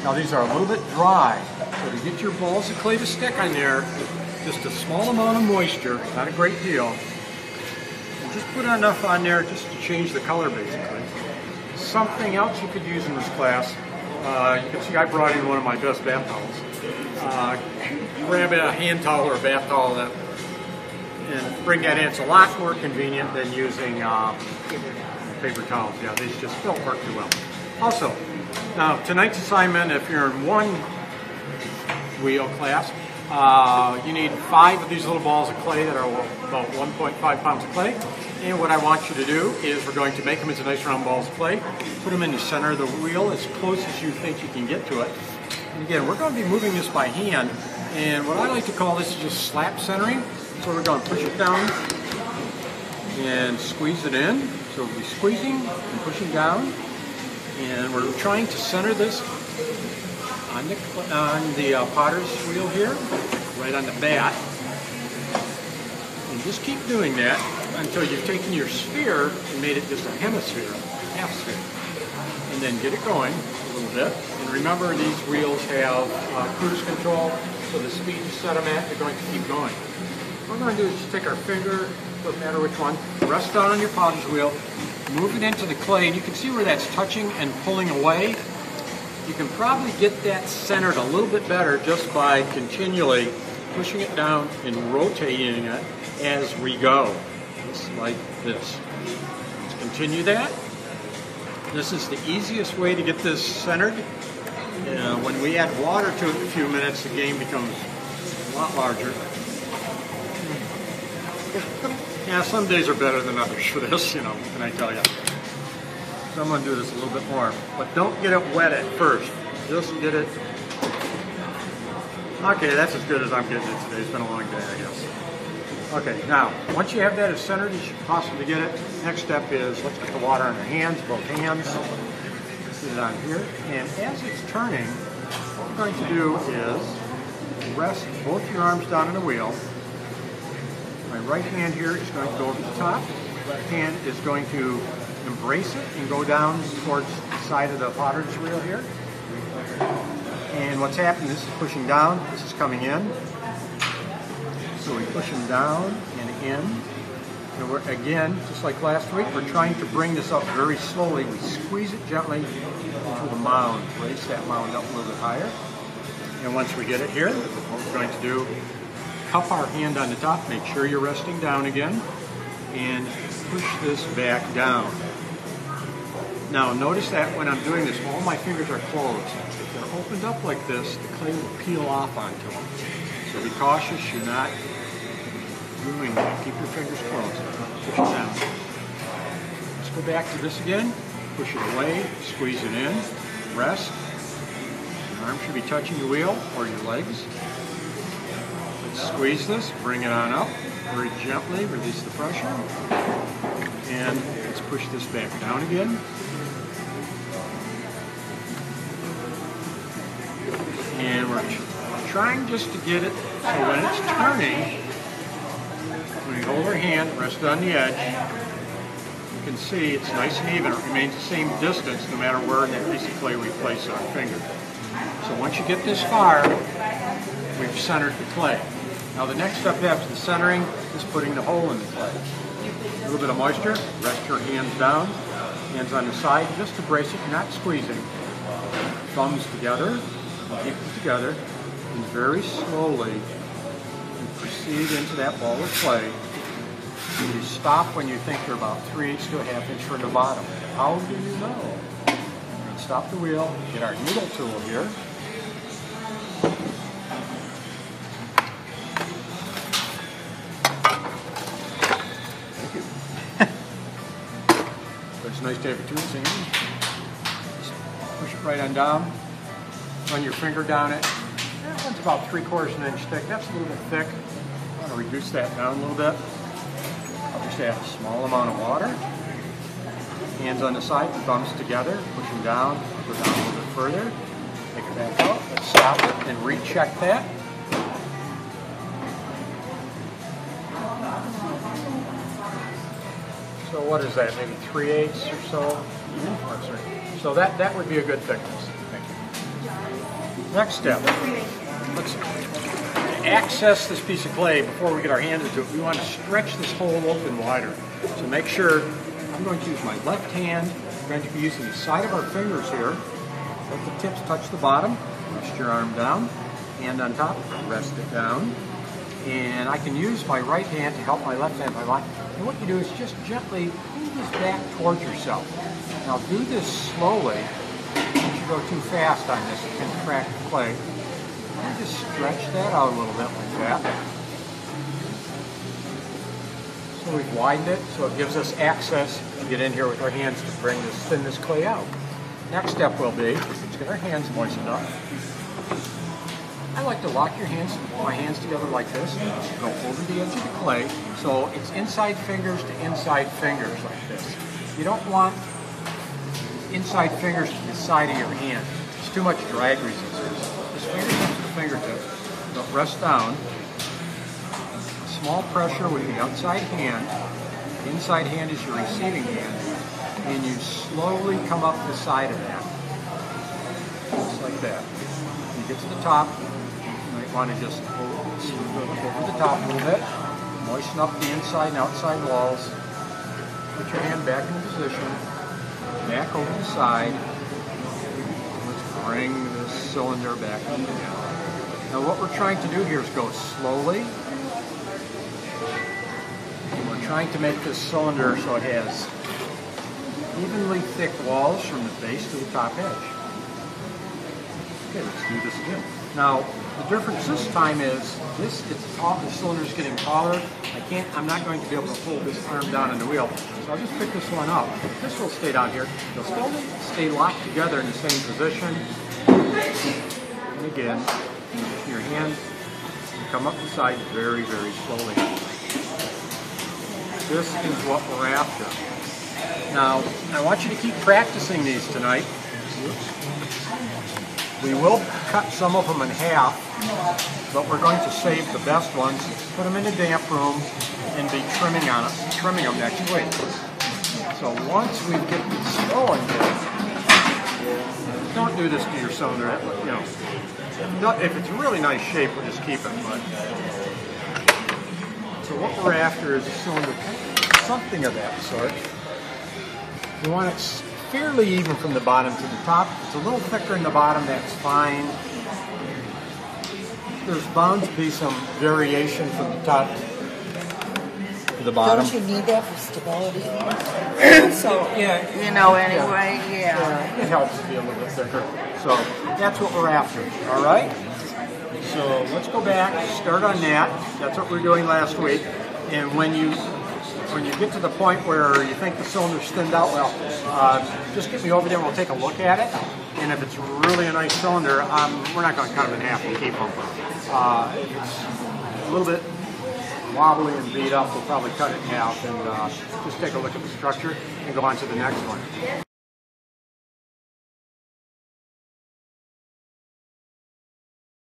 Now these are a little bit dry, so to get your balls of clay to stick on there, just a small amount of moisture, not a great deal. And just put enough on there just to change the color basically. Something else you could use in this class, you can see I brought in one of my best bath towels. Grab a hand towel or a bath towel and bring that in. It's a lot more convenient than using paper towels. Yeah, these just don't work too well. Also, now tonight's assignment, if you're in one wheel class, you need 5 of these little balls of clay that are about 1.5 pounds of clay. And what I want you to do is we're going to make them into nice round balls of clay, put them in the center of the wheel as close as you think you can get to it. And again, we're going to be moving this by hand, and what I like to call this is just slap centering. So we're going to push it down and squeeze it in. So we'll be squeezing and pushing down, and we're trying to center this on the potter's wheel here, right on the bat. And just keep doing that until you've taken your sphere and made it just a hemisphere, half sphere. And then get it going a little bit. And remember, these wheels have cruise control, so the speed you set them at, you're going to keep going. What we're going to do is just take our finger, doesn't matter which one, rest down on your potter's wheel, move it into the clay, and you can see where that's touching and pulling away. You can probably get that centered a little bit better just by continually pushing it down and rotating it as we go, just like this. Let's continue that. This is the easiest way to get this centered. When we add water to it in a few minutes, the game becomes a lot larger. Yeah, some days are better than others for this, what can I tell you? So I'm going to do this a little bit more. But don't get it wet at first. Just get it. Okay, that's as good as I'm getting it today. It's been a long day, I guess. Okay, now, once you have that as centered as you can possibly get it, next step is let's get the water on our hands, both hands. Get it on here. And as it's turning, what we're going to do is rest both your arms down on the wheel. My right hand here is going to go over the top. Left hand is going to embrace it and go down towards the side of the potter's wheel here. And what's happening, this is pushing down, this is coming in. So we push them down and in. And we're, again, just like last week, we're trying to bring this up very slowly. We squeeze it gently into the mound, raise that mound up a little bit higher. And once we get it here, what we're going to do, cup our hand on the top, make sure you're resting down again, and push this back down. Now notice that when I'm doing this, all my fingers are closed. If they're opened up like this, the clay will peel off onto them. So be cautious, you're not doing that. Keep your fingers closed. Push it down. Let's go back to this again. Push it away, squeeze it in, rest. Your arm should be touching the wheel or your legs. Let's squeeze this, bring it on up, very gently, release the pressure. And let's push this back down again. And we're trying just to get it so when it's turning, when we hold our hand, rest it on the edge, you can see it's nice and even. It remains the same distance no matter where in that piece of clay we place our finger. So once you get this far, we've centered the clay. Now the next step after the centering is putting the hole in the clay. A little bit of moisture, rest your hands down, hands on the side, just to brace it, not squeezing. Thumbs together, keep it together, and very slowly you proceed into that ball of clay. And you stop when you think you're about 3/8 to a 1/2 inch from the bottom. How do you know? And stop the wheel, get our needle tool here. It's nice to have your tools in. Just push it right on down. Run your finger down it. That one's about 3/4 inch thick. That's a little bit thick. I want to reduce that down a little bit. I'll just add a small amount of water. Hands on the side, thumbs together. Push them down. Go down a little bit further. Take it back out. Let's stop it and recheck that. So what is that, maybe 3/8 or so? So that would be a good thickness. Thank you. Next step, let's access this piece of clay before we get our hand into it. We want to stretch this hole open wider. So make sure, I'm going to use my left hand. I'm going to be using the side of our fingers here. Let the tips touch the bottom. Rest your arm down. Hand on top, rest it down. And I can use my right hand to help my left hand. And what you do is just gently pull this back towards yourself. Now do this slowly. Don't you go too fast on this, it can crack the clay. And just stretch that out a little bit like that. So we've widened it, so it gives us access to get in here with our hands to thin this clay out. Next step will be, let's get our hands moistened up. I like to lock my hands together like this, go over the edge of the clay, so it's inside fingers to inside fingers like this. You don't want inside fingers to the side of your hand. It's too much drag resistance. Just fingertips to fingertips. Don't rest down. A small pressure with the outside hand. The inside hand is your receiving hand. And you slowly come up the side of that. Just like that. When you get to the top, you might want to just over the top a little bit. Moisten up the inside and outside walls. Put your hand back in position. Back over the side. Let's bring this cylinder back up again. Now what we're trying to do here is go slowly. We're trying to make this cylinder so it has evenly thick walls from the base to the top edge. Okay, let's do this again. Now the difference this time is the cylinder is getting taller. I'm not going to be able to hold this arm down on the wheel. So I'll just pick this one up. This will stay down here. They'll still stay locked together in the same position. And again, your hand come up the side very, very slowly. This is what we're after. Now, I want you to keep practicing these tonight. We will cut some of them in half, but we're going to save the best ones, put them in a damp room, and be trimming them next week. So once we get these going here, don't do this to your cylinder. If it's a really nice shape, we'll just keep it. But so what we're after is a cylinder, something of that sort. We want it fairly even from the bottom to the top. If it's a little thicker in the bottom, that's fine. There's bound to be some variation from the top to the bottom. Don't you need that for stability? So, yeah. Anyway, yeah. It helps to be a little bit thicker. So, that's what we're after. All right? So, let's go back, start on that. That's what we were doing last week. And when you get to the point where you think the cylinder's thinned out well, just get me over there and we'll take a look at it. And if it's really a nice cylinder, we're not going to cut them in half and keep them. If it's a little bit wobbly and beat up, we'll probably cut it in half and just take a look at the structure and go on to the next one.